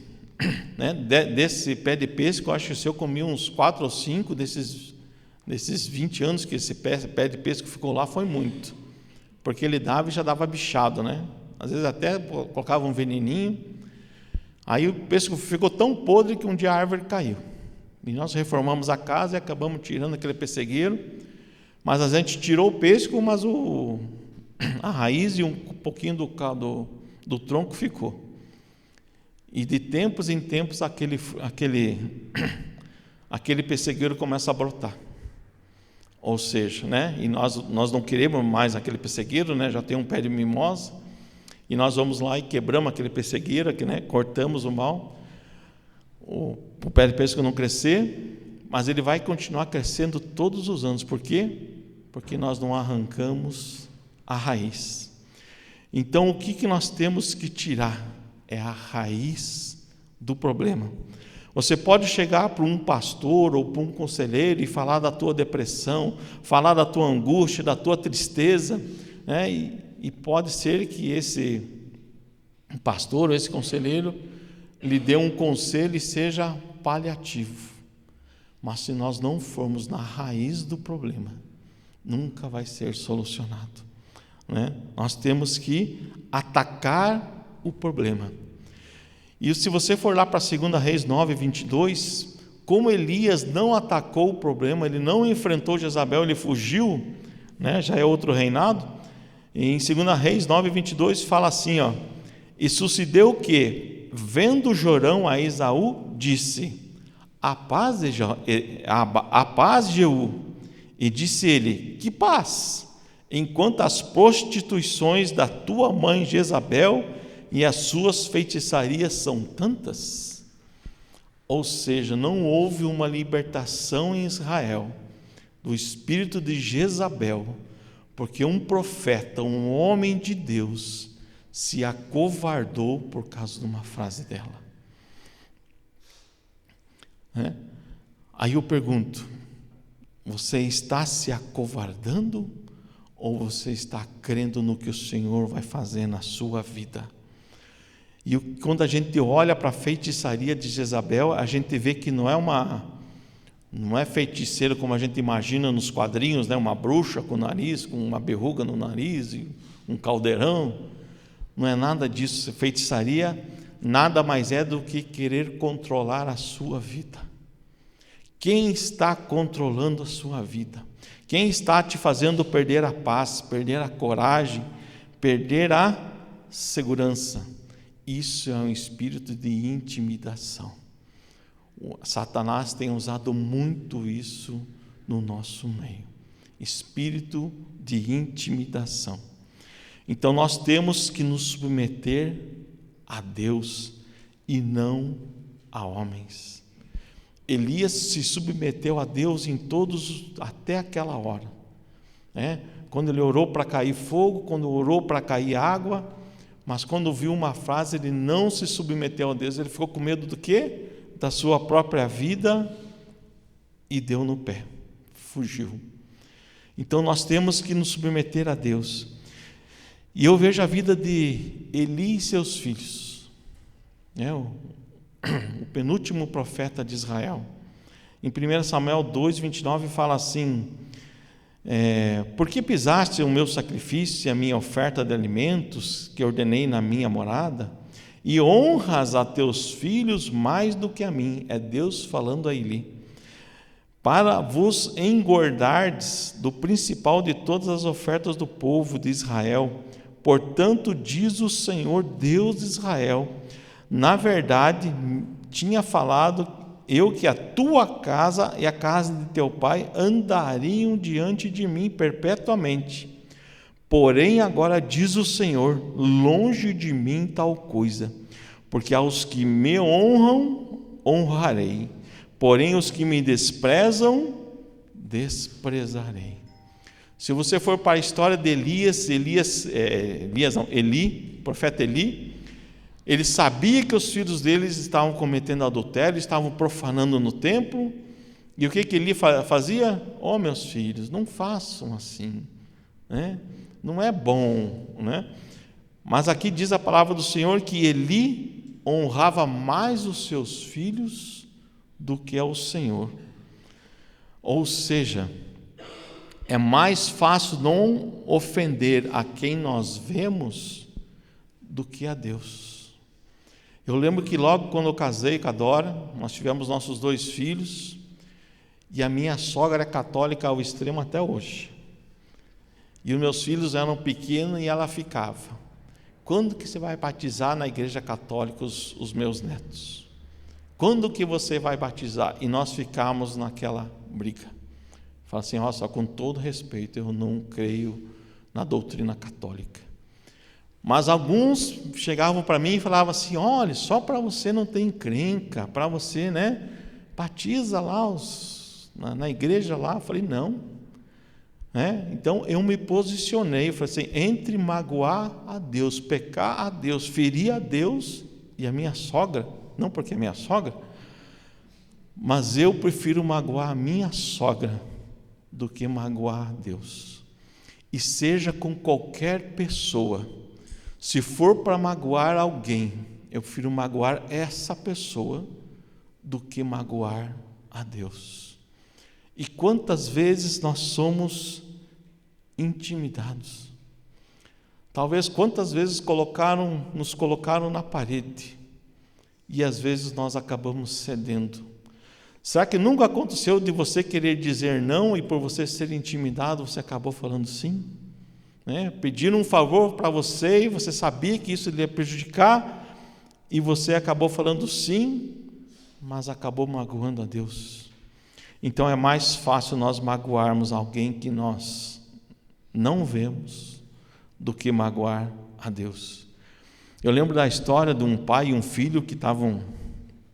né? Desse pé de pêssego, eu acho que eu comi uns 4 ou 5 desses 20 anos que esse pé de pêssego ficou lá, foi muito, porque ele dava e já dava bichado, né? Às vezes até colocava um veneninho. Aí o pêssego ficou tão podre que um dia a árvore caiu, e nós reformamos a casa e acabamos tirando aquele pessegueiro. Mas a gente tirou o pêssego, mas a raiz e um pouquinho do tronco ficou. E de tempos em tempos aquele pessegueiro começa a brotar. Ou seja, né? E nós não queremos mais aquele pessegueiro, né? Já tem um pé de mimosa, e nós vamos lá e quebramos aquele pessegueiro aqui, né? Cortamos o mal, o pé de pêssego não crescer, mas ele vai continuar crescendo todos os anos. Por quê? Porque nós não arrancamos a raiz. Então, o que nós temos que tirar? É a raiz do problema. Você pode chegar para um pastor ou para um conselheiro e falar da tua depressão, falar da tua angústia, da tua tristeza, né? E pode ser que esse pastor ou esse conselheiro lhe dê um conselho e seja paliativo. Mas se nós não formos na raiz do problema, nunca vai ser solucionado, né? Nós temos que atacar o problema. E se você for lá para 2 Reis 9, 22, como Elias não atacou o problema, ele não enfrentou Jezabel, ele fugiu, né? Já é outro reinado. Em 2 Reis 9, 22 fala assim, ó: e sucedeu que, vendo Jorão a Esaú, disse: a paz, Jeú. E disse ele: que paz? Enquanto as prostituições da tua mãe Jezabel e as suas feitiçarias são tantas. Ou seja, não houve uma libertação em Israel do espírito de Jezabel, porque um profeta, um homem de Deus, se acovardou por causa de uma frase dela. Aí eu pergunto: você está se acovardando ou você está crendo no que o Senhor vai fazer na sua vida? E quando a gente olha para a feitiçaria de Jezabel, a gente vê que não é feiticeiro como a gente imagina nos quadrinhos, né? Uma bruxa com nariz, com uma verruga no nariz e um caldeirão. Não é nada disso. Feitiçaria nada mais é do que querer controlar a sua vida. Quem está controlando a sua vida? Quem está te fazendo perder a paz, perder a coragem, perder a segurança? Isso é um espírito de intimidação. Satanás tem usado muito isso no nosso meio. Espírito de intimidação. Então nós temos que nos submeter a Deus e não a homens. Elias se submeteu a Deus em todos, até aquela hora, né? Quando ele orou para cair fogo, quando orou para cair água, mas quando viu uma frase, ele não se submeteu a Deus. Ele ficou com medo do quê? Da sua própria vida, e deu no pé, fugiu. Então nós temos que nos submeter a Deus. E eu vejo a vida de Eli e seus filhos, né? O penúltimo profeta de Israel. Em 1 Samuel 2, 29 fala assim: por que pisaste o meu sacrifício e a minha oferta de alimentos que ordenei na minha morada, e honras a teus filhos mais do que a mim? É Deus falando a Eli. Para vos engordardes do principal de todas as ofertas do povo de Israel. Portanto, diz o Senhor Deus de Israel: na verdade, tinha falado eu que a tua casa e a casa de teu pai andariam diante de mim perpetuamente. Porém, agora diz o Senhor: longe de mim tal coisa, porque aos que me honram, honrarei, porém os que me desprezam, desprezarei. Se você for para a história de Eli, profeta Eli, ele sabia que os filhos deles estavam cometendo adultério, estavam profanando no templo. E o que Eli fazia? Meus filhos, não façam assim, né? Não é bom, né? Mas aqui diz a palavra do Senhor que Eli honrava mais os seus filhos do que ao Senhor. Ou seja, é mais fácil não ofender a quem nós vemos do que a Deus. Eu lembro que logo quando eu casei com a Dora, nós tivemos nossos 2 filhos, e a minha sogra é católica ao extremo até hoje. E os meus filhos eram pequenos e ela ficava: quando que você vai batizar na igreja católica os meus netos? Quando que você vai batizar? E nós ficamos naquela briga. Fala assim: só com todo respeito, eu não creio na doutrina católica. Mas alguns chegavam para mim e falavam assim: olha, só para você não ter encrenca, para você, né, batiza lá na igreja lá. Eu falei: não. Então eu me posicionei, eu falei assim: entre magoar a Deus, pecar a Deus, ferir a Deus e a minha sogra, não porque é minha sogra, mas eu prefiro magoar a minha sogra do que magoar a Deus. E seja com qualquer pessoa, se for para magoar alguém, eu prefiro magoar essa pessoa do que magoar a Deus. E quantas vezes nós somos intimidados? Talvez quantas vezes nos colocaram na parede e às vezes nós acabamos cedendo. Será que nunca aconteceu de você querer dizer não e por você ser intimidado você acabou falando sim? Pediram um favor para você e você sabia que isso lhe ia prejudicar e você acabou falando sim, mas acabou magoando a Deus. Então é mais fácil nós magoarmos alguém que nós não vemos do que magoar a Deus. Eu lembro da história de um pai e um filho que estavam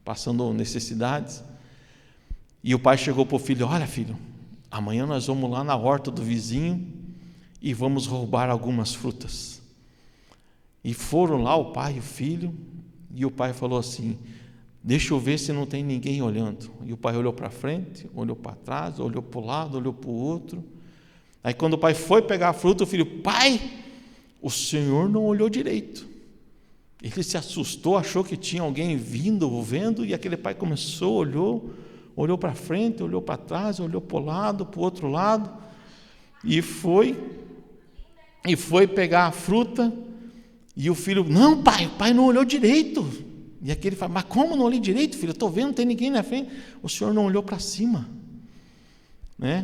passando necessidades, e o pai chegou para o filho: olha, filho, amanhã nós vamos lá na horta do vizinho e vamos roubar algumas frutas. E foram lá o pai e o filho, e o pai falou assim: deixa eu ver se não tem ninguém olhando. E o pai olhou para frente, olhou para trás, olhou para o lado, olhou para o outro. Aí quando o pai foi pegar a fruta, o filho: pai, o senhor não olhou direito. Ele se assustou, achou que tinha alguém vindo ou vendo, e aquele pai começou, olhou para frente, olhou para trás, olhou para o lado, para o outro lado, e foi pegar a fruta, e o filho: não, pai, o pai não olhou direito. E aquele fala: mas como não olhei direito, filho? Eu estou vendo, não tem ninguém na frente. O senhor não olhou para cima.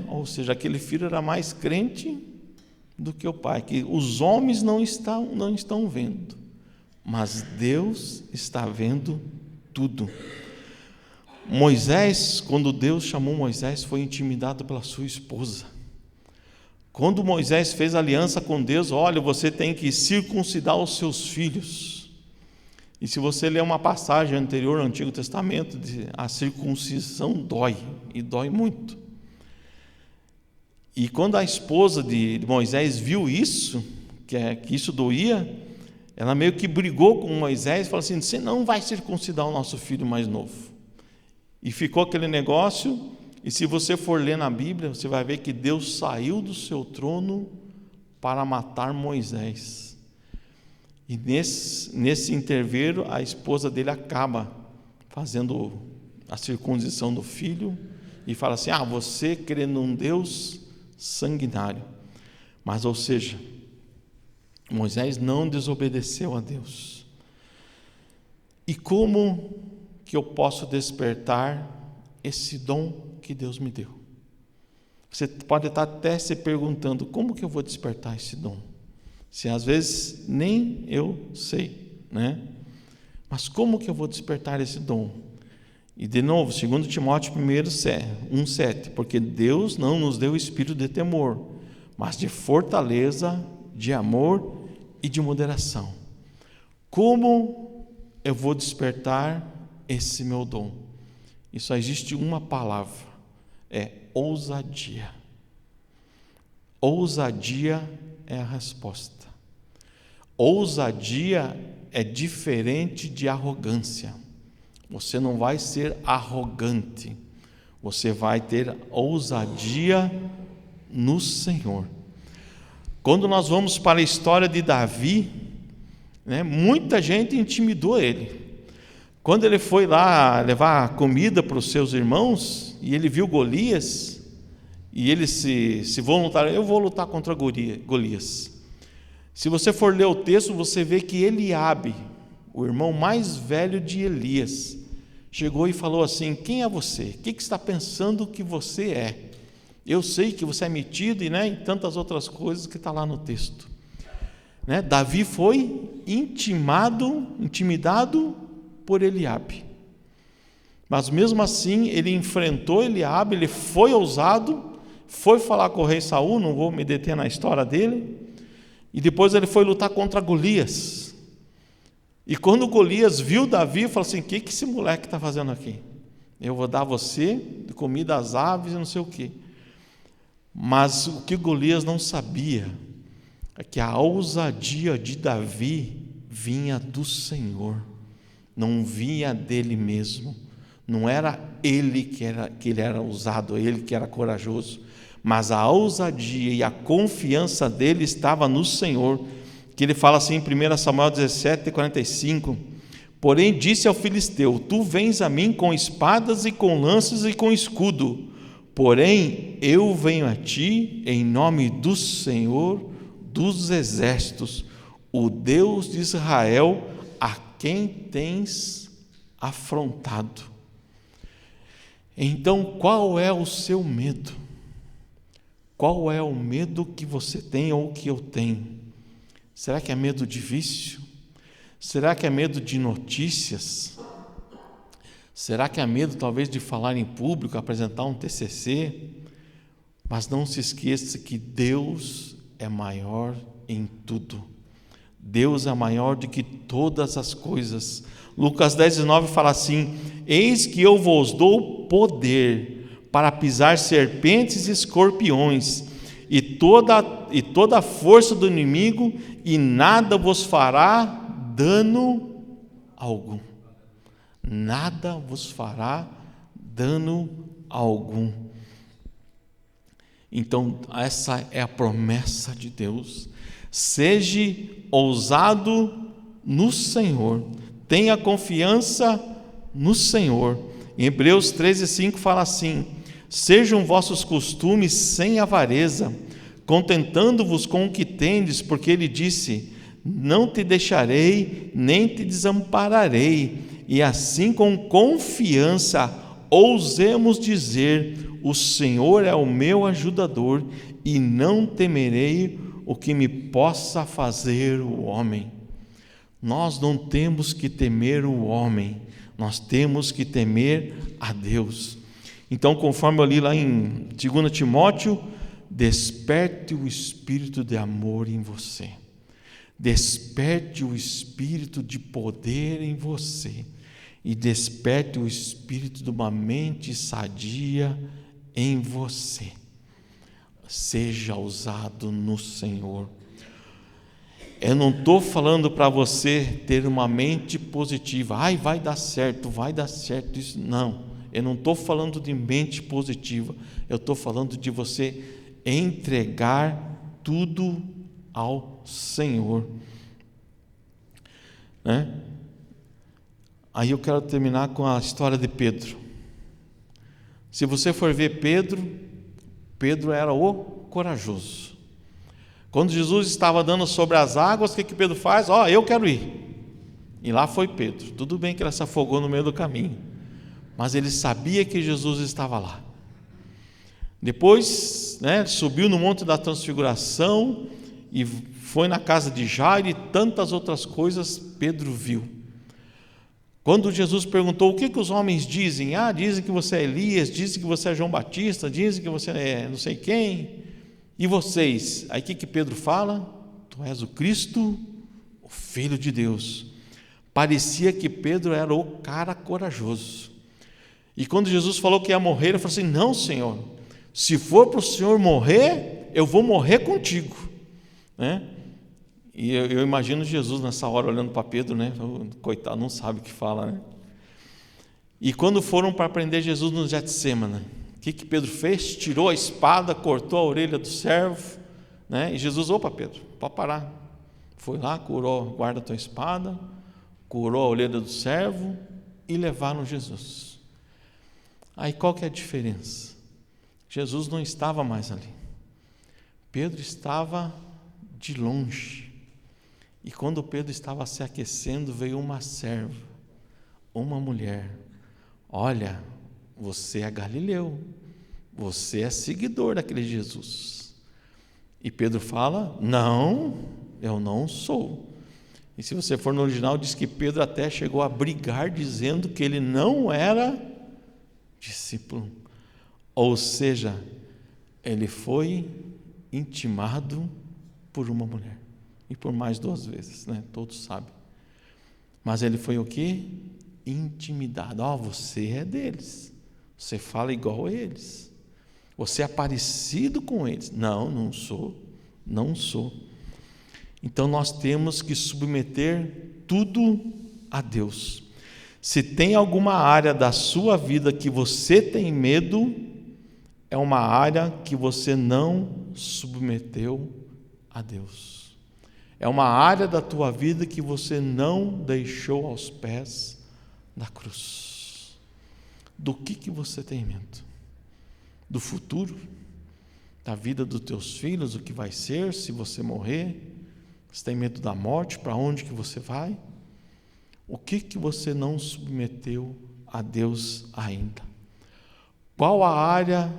Ou seja, aquele filho era mais crente do que o pai, que os homens não estão vendo, mas Deus está vendo tudo. Moisés, quando Deus chamou Moisés, foi intimidado pela sua esposa. Quando Moisés fez aliança com Deus: olha, você tem que circuncidar os seus filhos. E se você ler uma passagem anterior no Antigo Testamento, a circuncisão dói, e dói muito. E quando a esposa de Moisés viu isso, que isso doía, ela meio que brigou com Moisés e falou assim: você não vai circuncidar o nosso filho mais novo. E ficou aquele negócio. E se você for ler na Bíblia, você vai ver que Deus saiu do seu trono para matar Moisés. E nesse interveiro, a esposa dele acaba fazendo a circuncisão do filho e fala assim: você crê num Deus sanguinário. Mas, ou seja, Moisés não desobedeceu a Deus. E como que eu posso despertar esse dom que Deus me deu? Você pode estar até se perguntando: como que eu vou despertar esse dom? Se às vezes nem eu sei, Mas como que eu vou despertar esse dom? E de novo, 2 Timóteo 1,7, porque Deus não nos deu espírito de temor, mas de fortaleza, de amor e de moderação. Como eu vou despertar esse meu dom? E só existe uma palavra: é ousadia. Ousadia é a resposta. Ousadia é diferente de arrogância. Você não vai ser arrogante, você vai ter ousadia no Senhor. Quando nós vamos para a história de Davi, muita gente intimidou ele. Quando ele foi lá levar comida para os seus irmãos, e ele viu Golias, e ele se voluntariou: eu vou lutar contra Golias. Se você for ler o texto, você vê que Eliabe, o irmão mais velho de Elias, chegou e falou assim: quem é você? O que está pensando que você é? Eu sei que você é metido, e tantas outras coisas que está lá no texto. Davi foi intimidado por Eliabe, mas mesmo assim ele enfrentou Eliabe, ele foi ousado, foi falar com o rei Saul, não vou me deter na história dele, e depois ele foi lutar contra Golias. E quando Golias viu Davi, falou assim: o que esse moleque está fazendo aqui? Eu vou dar a você de comida às aves e não sei o quê. Mas o que Golias não sabia é que a ousadia de Davi vinha do Senhor, não vinha dele mesmo, Não era ele que ele era ousado, ele que era corajoso, mas a ousadia e a confiança dele estava no Senhor, que ele fala assim em 1 Samuel 17:45, porém disse ao filisteu, tu vens a mim com espadas e com lanças e com escudo, porém eu venho a ti em nome do Senhor dos exércitos, o Deus de Israel, a quem tens afrontado. Então, qual é o seu medo? Qual é o medo que você tem ou que eu tenho? Será que é medo de vício? Será que é medo de notícias? Será que é medo talvez de falar em público, apresentar um TCC? Mas não se esqueça que Deus é maior em tudo. Deus é maior do que todas as coisas. Lucas 10:9 fala assim, eis que eu vos dou poder para pisar serpentes e escorpiões e toda a força do inimigo, e nada vos fará dano algum. Nada vos fará dano algum. Então, essa é a promessa de Deus. Seja ousado no Senhor, tenha confiança no Senhor. Em Hebreus 13:5 fala assim, sejam vossos costumes sem avareza, contentando-vos com o que tendes, porque ele disse, não te deixarei, nem te desampararei, e assim com confiança ousemos dizer, o Senhor é o meu ajudador, e não temerei o que me possa fazer o homem. Nós não temos que temer o homem, nós temos que temer a Deus. Então, conforme eu li lá em 2 Timóteo, desperte o espírito de amor em você, desperte o espírito de poder em você, e desperte o espírito de uma mente sadia em você. Seja ousado no Senhor. Eu não estou falando para você ter uma mente positiva, vai dar certo isso. Não, eu não estou falando de mente positiva, eu estou falando de você entregar tudo ao Senhor, né? Aí eu quero terminar com a história de Pedro. Se você for ver Pedro era o corajoso. Quando Jesus estava andando sobre as águas, o que Pedro faz? Eu quero ir. E lá foi Pedro. Tudo bem que ele se afogou no meio do caminho, mas ele sabia que Jesus estava lá. Depois, subiu no Monte da Transfiguração e foi na casa de Jairo, e tantas outras coisas Pedro viu. Quando Jesus perguntou, o que os homens dizem? Dizem que você é Elias, dizem que você é João Batista, dizem que você é não sei quem. E vocês? Aí o que Pedro fala? Tu és o Cristo, o Filho de Deus. Parecia que Pedro era o cara corajoso. E quando Jesus falou que ia morrer, ele falou assim, não, Senhor, se for para o Senhor morrer, eu vou morrer contigo, né? E eu imagino Jesus nessa hora olhando para Pedro, né? Coitado, não sabe o que fala, né? E quando foram para prender Jesus no Getsêmani, o que Pedro fez? Tirou a espada, cortou a orelha do servo, né? E Jesus, opa Pedro, pode parar. Foi lá, curou, guarda a tua espada, curou a orelha do servo e levaram Jesus. Aí qual que é a diferença? Jesus não estava mais ali. Pedro estava de longe. E quando Pedro estava se aquecendo, veio uma serva, uma mulher. Olha, você é galileu, você é seguidor daquele Jesus. E Pedro fala, não, eu não sou. E se você for no original, diz que Pedro até chegou a brigar, dizendo que ele não era discípulo. Ou seja, ele foi intimado por uma mulher. E por mais 2 vezes, né? Todos sabem. Mas ele foi o quê? Intimidado. Você é deles. Você fala igual a eles. Você é parecido com eles. Não, não sou. Não sou. Então nós temos que submeter tudo a Deus. Se tem alguma área da sua vida que você tem medo, é uma área que você não submeteu a Deus. É uma área da tua vida que você não deixou aos pés da cruz. Do que você tem medo? Do futuro? Da vida dos teus filhos, o que vai ser se você morrer? Você tem medo da morte? Para onde que você vai? O que você não submeteu a Deus ainda? Qual a área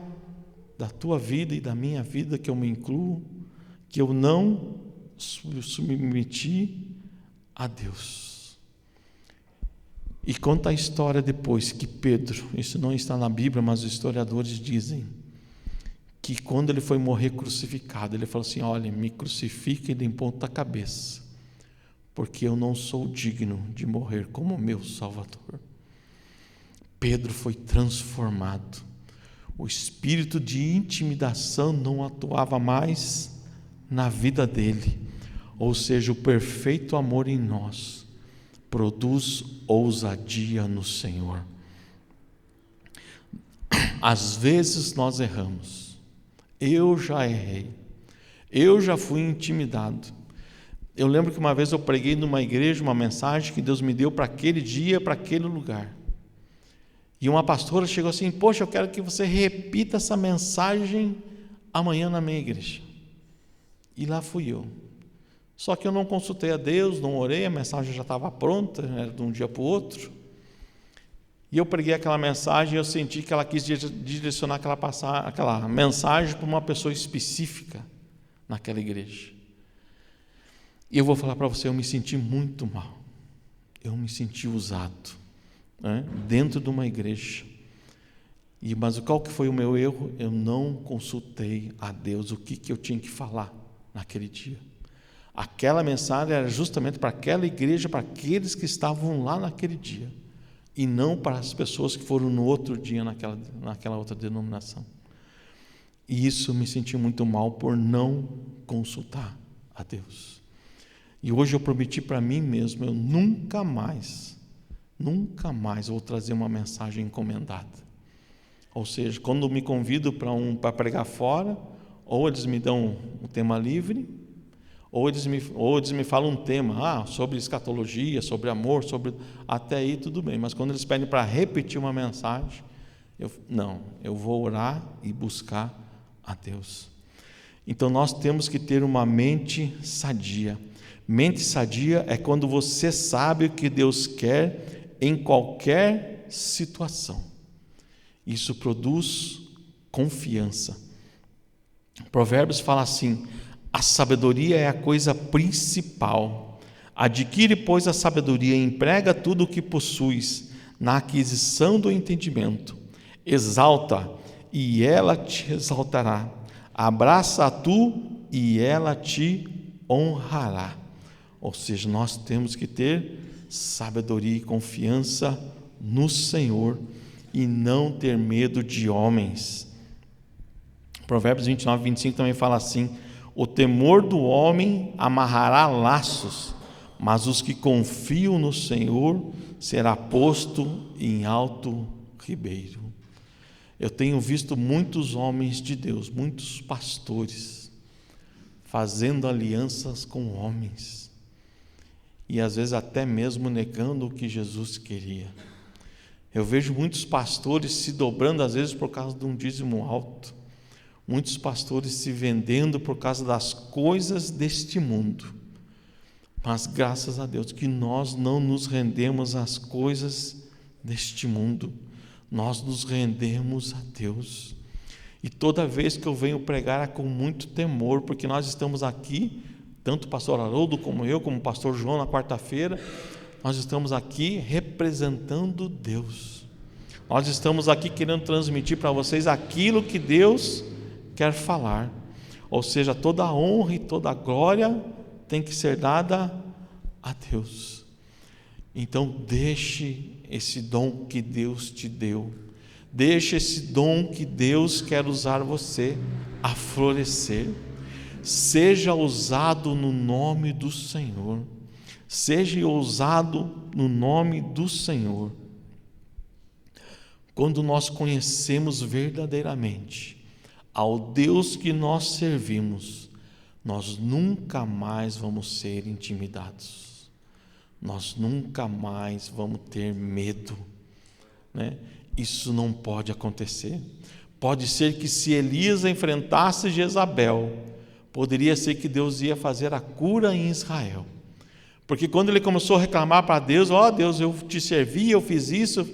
da tua vida e da minha vida que eu me incluo, que eu não submeti a Deus? E conta a história depois que Pedro, isso não está na Bíblia, mas os historiadores dizem que quando ele foi morrer crucificado, ele falou assim: olha, me crucifiquem de ponta cabeça, porque eu não sou digno de morrer como meu Salvador. Pedro foi transformado. O espírito de intimidação não atuava mais na vida dele. Ou seja, o perfeito amor em nós produz ousadia no Senhor. Às vezes nós erramos. Eu já errei. Eu já fui intimidado. Eu lembro que uma vez eu preguei numa igreja uma mensagem que Deus me deu para aquele dia, para aquele lugar. E uma pastora chegou assim: poxa, eu quero que você repita essa mensagem amanhã na minha igreja. E lá fui eu. Só que eu não consultei a Deus, não orei, a mensagem já estava pronta, era de um dia para o outro. E eu preguei aquela mensagem e eu senti que ela quis direcionar aquela mensagem para uma pessoa específica naquela igreja. E eu vou falar para você, eu me senti muito mal. Eu me senti usado, né, dentro de uma igreja. Mas qual que foi o meu erro? Eu não consultei a Deus o que eu tinha que falar naquele dia. Aquela mensagem era justamente para aquela igreja, para aqueles que estavam lá naquele dia, e não para as pessoas que foram no outro dia naquela outra denominação. E isso me senti muito mal por não consultar a Deus. E hoje eu prometi para mim mesmo, eu nunca mais vou trazer uma mensagem encomendada. Ou seja, quando me convido para pregar fora, ou eles me dão um tema livre, ou eles me falam um tema, sobre escatologia, sobre amor, até aí tudo bem, mas quando eles pedem para repetir uma mensagem, eu vou orar e buscar a Deus. Então nós temos que ter uma mente sadia. Mente sadia é quando você sabe o que Deus quer em qualquer situação. Isso produz confiança. Provérbios fala assim: a sabedoria é a coisa principal. Adquire, pois, a sabedoria e emprega tudo o que possuis na aquisição do entendimento. Exalta, e ela te exaltará. Abraça a tu, e ela te honrará. Ou seja, nós temos que ter sabedoria e confiança no Senhor e não ter medo de homens. Provérbios 29, 25 também fala assim: o temor do homem amarrará laços, mas os que confiam no Senhor será posto em alto ribeiro. Eu tenho visto muitos homens de Deus, muitos pastores, fazendo alianças com homens, e às vezes até mesmo negando o que Jesus queria. Eu vejo muitos pastores se dobrando, às vezes por causa de um dízimo alto, muitos pastores se vendendo por causa das coisas deste mundo. Mas graças a Deus que nós não nos rendemos às coisas deste mundo, nós nos rendemos a Deus. E toda vez que eu venho pregar é com muito temor, porque nós estamos aqui, tanto o pastor Haroldo como eu, como o pastor João na quarta-feira, nós estamos aqui representando Deus. Nós estamos aqui querendo transmitir para vocês aquilo que Deus quer falar. Ou seja, toda a honra e toda a glória tem que ser dada a Deus. Então deixe esse dom que Deus te deu, deixe esse dom que Deus quer usar você a florescer. Seja usado no nome do Senhor. seja ousado no nome do Senhor. Quando nós conhecemos verdadeiramente ao Deus que nós servimos, nós nunca mais vamos ser intimidados, nós nunca mais vamos ter medo, né? Isso não pode acontecer. Pode ser que se Elias enfrentasse Jezabel, poderia ser que Deus ia fazer a cura em Israel, porque quando ele começou a reclamar para Deus, Deus, eu te servi, eu fiz isso,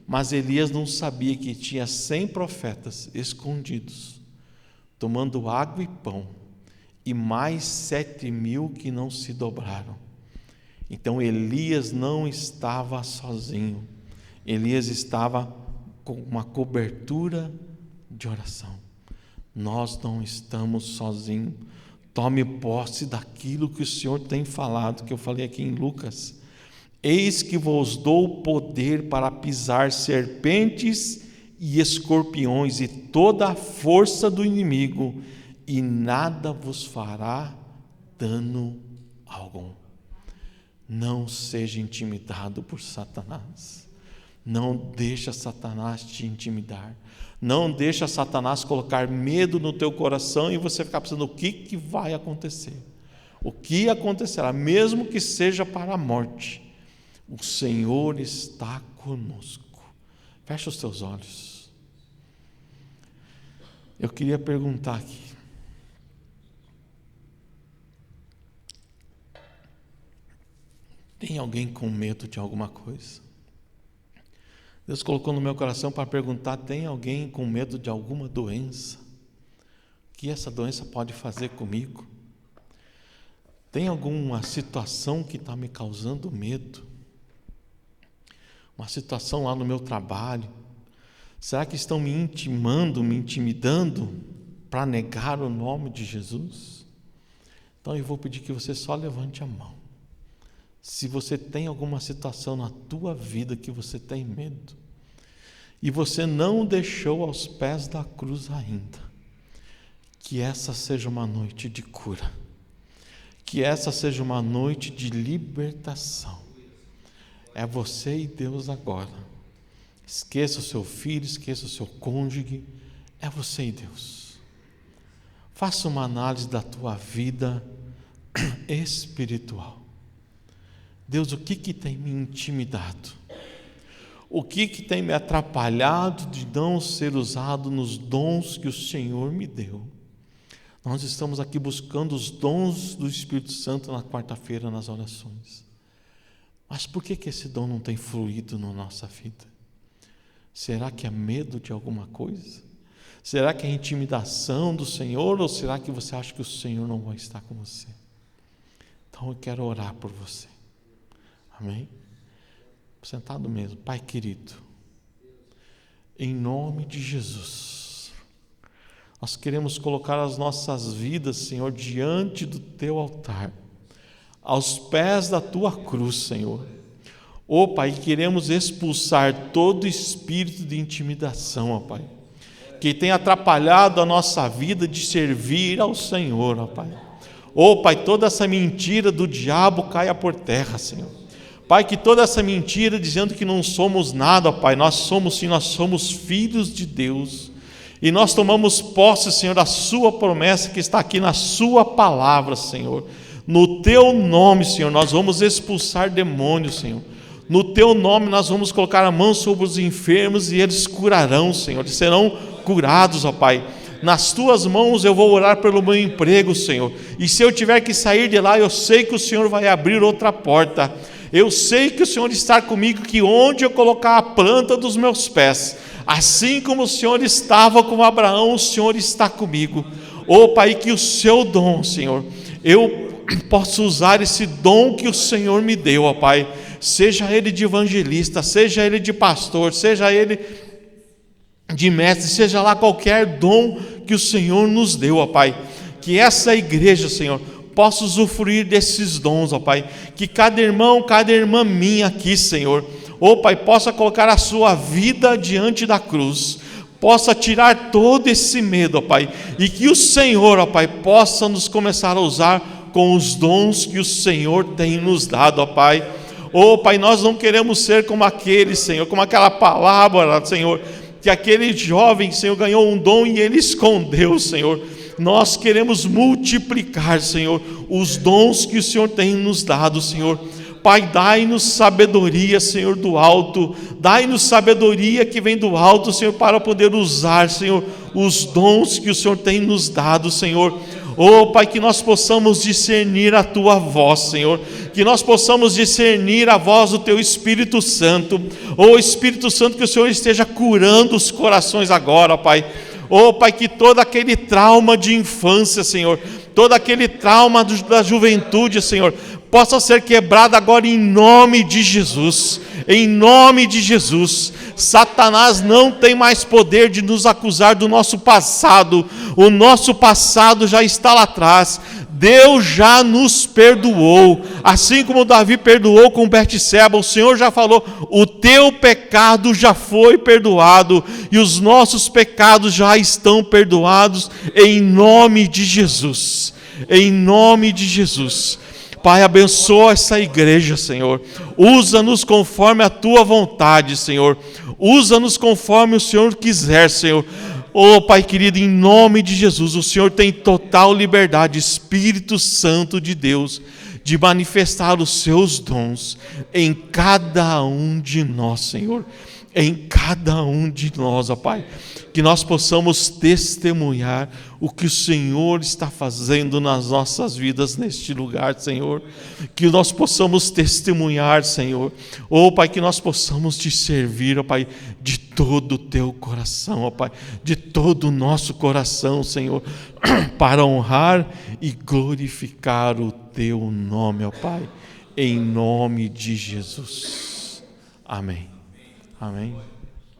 mas Elias não sabia que tinha 100 profetas escondidos, tomando água e pão, e mais 7.000 que não se dobraram. Então Elias não estava sozinho, Elias estava com uma cobertura de oração. Nós não estamos sozinhos. Tome posse daquilo que o Senhor tem falado, que eu falei aqui em Lucas. Eis que vos dou poder para pisar serpentes e escorpiões e toda a força do inimigo, e nada vos fará dano algum. Não seja intimidado por Satanás. Não deixa Satanás te intimidar. Não deixa Satanás colocar medo no teu coração e você ficar pensando: o que vai acontecer? O que acontecerá? Mesmo que seja para a morte, o Senhor está conosco. Fecha os teus olhos. Eu queria perguntar aqui: tem alguém com medo de alguma coisa? Deus colocou no meu coração para perguntar: tem alguém com medo de alguma doença? O que essa doença pode fazer comigo? Tem alguma situação que está me causando medo? Uma situação lá no meu trabalho? Será que estão me intimidando para negar o nome de Jesus? Então eu vou pedir que você só levante a mão. Se você tem alguma situação na tua vida que você tem medo, e você não deixou aos pés da cruz ainda, que essa seja uma noite de cura, que essa seja uma noite de libertação. É você e Deus agora. Esqueça o seu filho, esqueça o seu cônjuge, é você e Deus. Faça uma análise da tua vida espiritual. Deus, o que tem me intimidado? O que tem me atrapalhado de não ser usado nos dons que o Senhor me deu? Nós estamos aqui buscando os dons do Espírito Santo na quarta-feira nas orações. Mas por que esse dom não tem fluído na nossa vida? Será que é medo de alguma coisa? Será que é intimidação do Senhor? Ou será que você acha que o Senhor não vai estar com você? Então eu quero orar por você. Amém? Sentado mesmo. Pai querido, em nome de Jesus, nós queremos colocar as nossas vidas, Senhor, diante do teu altar, aos pés da tua cruz, Senhor. Ó Pai, queremos expulsar todo espírito de intimidação, ó Pai, que tem atrapalhado a nossa vida de servir ao Senhor, ó Pai. Ó Pai, toda essa mentira do diabo caia por terra, Senhor. Pai, que toda essa mentira dizendo que não somos nada, Pai, nós somos sim, nós somos filhos de Deus, e nós tomamos posse, Senhor, da sua promessa que está aqui na sua palavra, Senhor. No teu nome, Senhor, nós vamos expulsar demônios, Senhor. No teu nome nós vamos colocar a mão sobre os enfermos e eles curarão, Senhor, eles serão curados, ó Pai. Nas tuas mãos eu vou orar pelo meu emprego, Senhor, e se eu tiver que sair de lá, eu sei que o Senhor vai abrir outra porta. Eu sei que o Senhor está comigo, que onde eu colocar a planta dos meus pés, assim como o Senhor estava com Abraão, o Senhor está comigo. Ó Pai, que o seu dom, Senhor, eu posso usar esse dom que o Senhor me deu, ó Pai, seja ele de evangelista, seja ele de pastor, seja ele de mestre, seja lá qualquer dom que o Senhor nos deu, ó Pai, que essa igreja, Senhor, possa usufruir desses dons, ó Pai, que cada irmão, cada irmã minha aqui, Senhor, ó Pai, possa colocar a sua vida diante da cruz, possa tirar todo esse medo, ó Pai, e que o Senhor, ó Pai, possa nos começar a usar com os dons que o Senhor tem nos dado, ó Pai. Oh, Pai, nós não queremos ser como aquele, Senhor, como aquela palavra, Senhor, que aquele jovem, Senhor, ganhou um dom e ele escondeu, Senhor. Nós queremos multiplicar, Senhor, os dons que o Senhor tem nos dado, Senhor. Pai, dai-nos sabedoria, Senhor, do alto. Dai-nos sabedoria que vem do alto, Senhor, para poder usar, Senhor, os dons que o Senhor tem nos dado, Senhor. Oh, Pai, que nós possamos discernir a Tua voz, Senhor, que nós possamos discernir a voz do Teu Espírito Santo. Oh, Espírito Santo, que o Senhor esteja curando os corações agora, Pai. Oh, Pai, que todo aquele trauma de infância, Senhor, todo aquele trauma da juventude, Senhor, possa ser quebrado agora em nome de Jesus. Em nome de Jesus. Satanás não tem mais poder de nos acusar do nosso passado. O nosso passado já está lá atrás. Deus já nos perdoou, assim como Davi perdoou com Betseba. O Senhor já falou: o teu pecado já foi perdoado e os nossos pecados já estão perdoados, em nome de Jesus. Em nome de Jesus. Pai, abençoa essa igreja, Senhor. Usa-nos conforme a Tua vontade, Senhor. Usa-nos conforme o Senhor quiser, Senhor. Oh, Pai querido, em nome de Jesus, o Senhor tem total liberdade, Espírito Santo de Deus, de manifestar os Seus dons em cada um de nós, Senhor. Em cada um de nós, ó Pai. Que nós possamos testemunhar o que o Senhor está fazendo nas nossas vidas neste lugar, Senhor. Que nós possamos testemunhar, Senhor. Oh, Pai, que nós possamos Te servir, ó Pai, de todo o Teu coração, ó Pai, de todo o nosso coração, Senhor, para honrar e glorificar o Teu nome, ó Pai, em nome de Jesus. Amém. Amém.